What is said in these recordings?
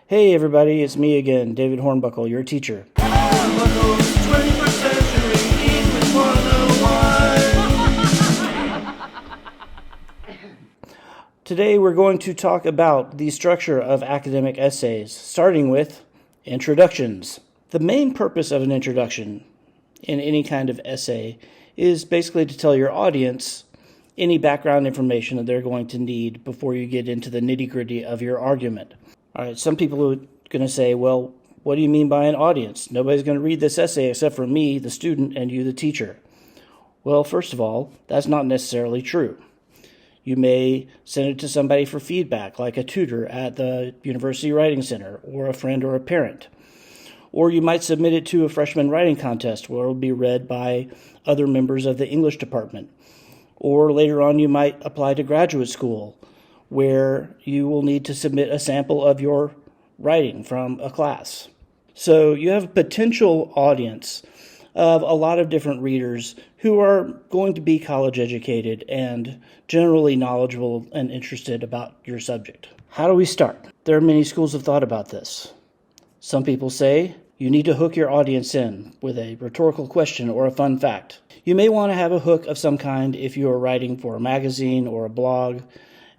Hey everybody, it's me again, David Hornbuckle, your teacher. Hornbuckle's 21st Century English 101. Today we're going to talk about the structure of academic essays, starting with introductions. The main purpose of an introduction in any kind of essay is basically to tell your audience any background information that they're going to need before you get into the nitty-gritty of your argument. All right, some people are going to say, well, what do you mean by an audience? Nobody's going to read this essay except for me, the student, and you, the teacher. Well, first of all, that's not necessarily true. You may send it to somebody for feedback, like a tutor at the University Writing Center, or a friend or a parent. Or you might submit it to a freshman writing contest where it will be read by other members of the English department. Or later on, you might apply to graduate school, where you will need to submit a sample of your writing from a class. So you have a potential audience of a lot of different readers who are going to be college educated and generally knowledgeable and interested about your subject. How do we start? There are many schools of thought about this. Some people say you need to hook your audience in with a rhetorical question or a fun fact. You may want to have a hook of some kind if you are writing for a magazine or a blog,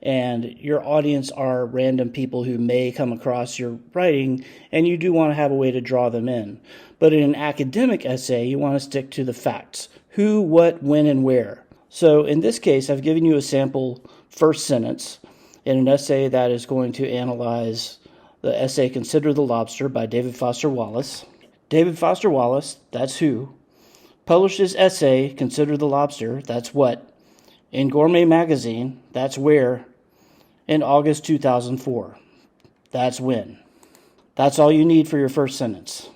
and your audience are random people who may come across your writing, and you do want to have a way to draw them in. But in an academic essay, you want to stick to the facts. Who, what, when, and where. So in this case, I've given you a sample first sentence in an essay that is going to analyze the essay Consider the Lobster by David Foster Wallace. David Foster Wallace, that's who, published his essay Consider the Lobster, that's what, in Gourmet Magazine, that's where, in August 2004. That's when. That's all you need for your first sentence.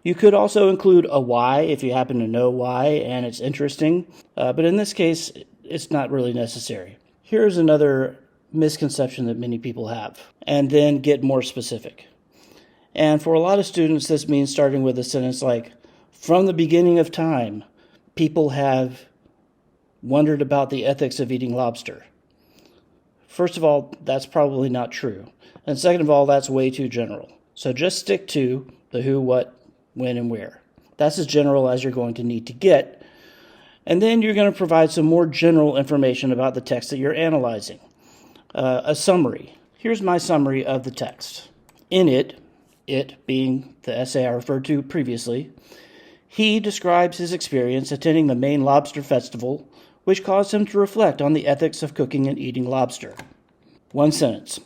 You could also include a why if you happen to know why and it's interesting, but in this case, it's not really necessary. Here's another misconception that many people have, and then get more specific. And for a lot of students, this means starting with a sentence like, from the beginning of time, people have wondered about the ethics of eating lobster. First of all, that's probably not true. And second of all, that's way too general. So just stick to the who, what, when, and where. That's as general as you're going to need to get. And then you're going to provide some more general information about the text that you're analyzing. A summary. Here's my summary of the text. In it being the essay I referred to previously, he describes his experience attending the Maine Lobster Festival, which caused him to reflect on the ethics of cooking and eating lobster. One sentence.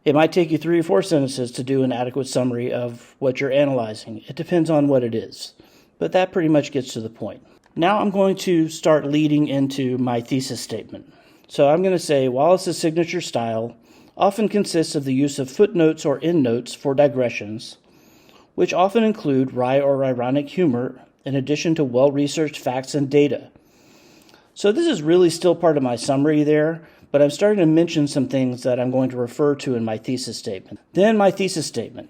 It might take you 3 or 4 sentences to do an adequate summary of what you're analyzing. It depends on what it is, but that pretty much gets to the point. Now I'm going to start leading into my thesis statement. So I'm going to say Wallace's signature style often consists of the use of footnotes or endnotes for digressions, which often include wry or ironic humor in addition to well-researched facts and data. So this is really still part of my summary there, but I'm starting to mention some things that I'm going to refer to in my thesis statement. Then my thesis statement.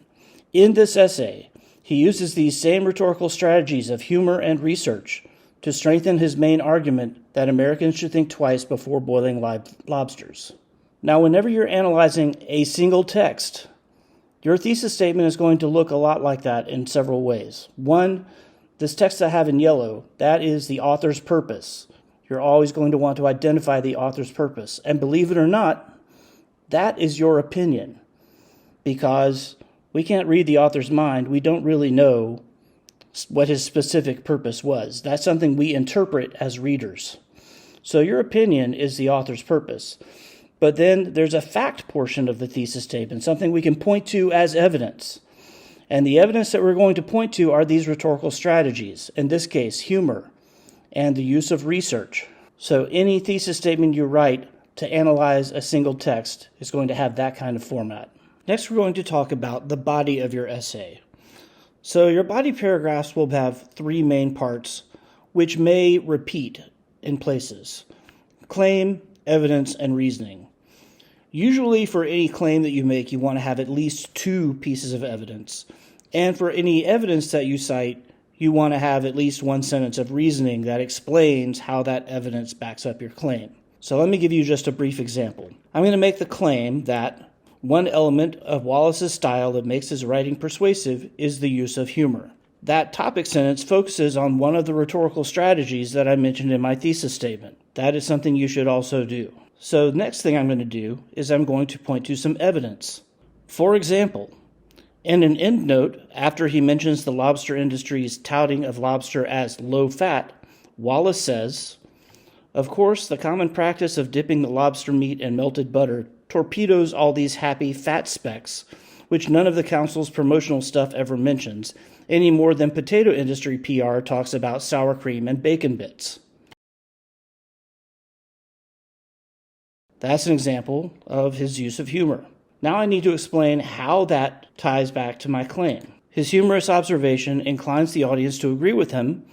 In this essay, he uses these same rhetorical strategies of humor and research to strengthen his main argument that Americans should think twice before boiling live lobsters. Now, whenever you're analyzing a single text, your thesis statement is going to look a lot like that in several ways. One, this text I have in yellow, that is the author's purpose. You're always going to want to identify the author's purpose. And believe it or not, that is your opinion. Because we can't read the author's mind. We don't really know what his specific purpose was. That's something we interpret as readers. So your opinion is the author's purpose. But then there's a fact portion of the thesis statement, something we can point to as evidence. And the evidence that we're going to point to are these rhetorical strategies. In this case, humor and the use of research. So any thesis statement you write to analyze a single text is going to have that kind of format. Next, we're going to talk about the body of your essay. So your body paragraphs will have 3 main parts, which may repeat in places: claim, evidence, and reasoning. Usually for any claim that you make, you want to have at least 2 pieces of evidence. And for any evidence that you cite, you want to have at least 1 sentence of reasoning that explains how that evidence backs up your claim. So let me give you just a brief example. I'm going to make the claim that One element of Wallace's style that makes his writing persuasive is the use of humor. That topic sentence focuses on one of the rhetorical strategies that I mentioned in my thesis statement. That is something you should also do. So the next thing I'm going to do is I'm going to point to some evidence. For example, in an endnote, after he mentions the lobster industry's touting of lobster as low fat, Wallace says, "Of course, the common practice of dipping the lobster meat in melted butter torpedoes all these happy fat specks, which none of the council's promotional stuff ever mentions, any more than potato industry PR talks about sour cream and bacon bits." That's an example of his use of humor. Now I need to explain how that ties back to my claim. His humorous observation inclines the audience to agree with him,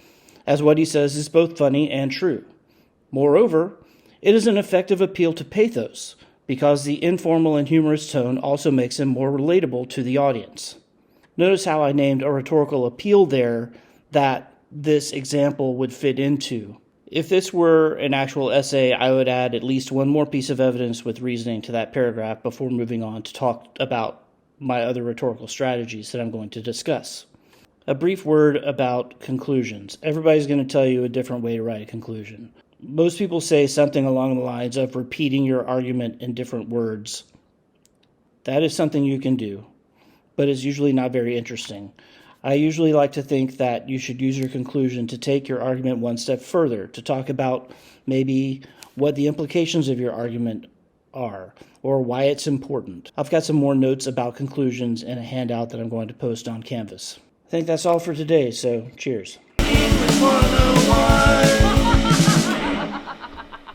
as what he says is both funny and true. Moreover, it is an effective appeal to pathos, because the informal and humorous tone also makes him more relatable to the audience. Notice how I named a rhetorical appeal there that this example would fit into. If this were an actual essay, I would add at least one more piece of evidence with reasoning to that paragraph before moving on to talk about my other rhetorical strategies that I'm going to discuss. A brief word about conclusions. Everybody's going to tell you a different way to write a conclusion. Most people say something along the lines of repeating your argument in different words. That is something you can do, but it's usually not very interesting. I usually like to think that you should use your conclusion to take your argument one step further, to talk about maybe what the implications of your argument are, or why it's important. I've got some more notes about conclusions in a handout that I'm going to post on Canvas. I think that's all for today, so cheers. English 101.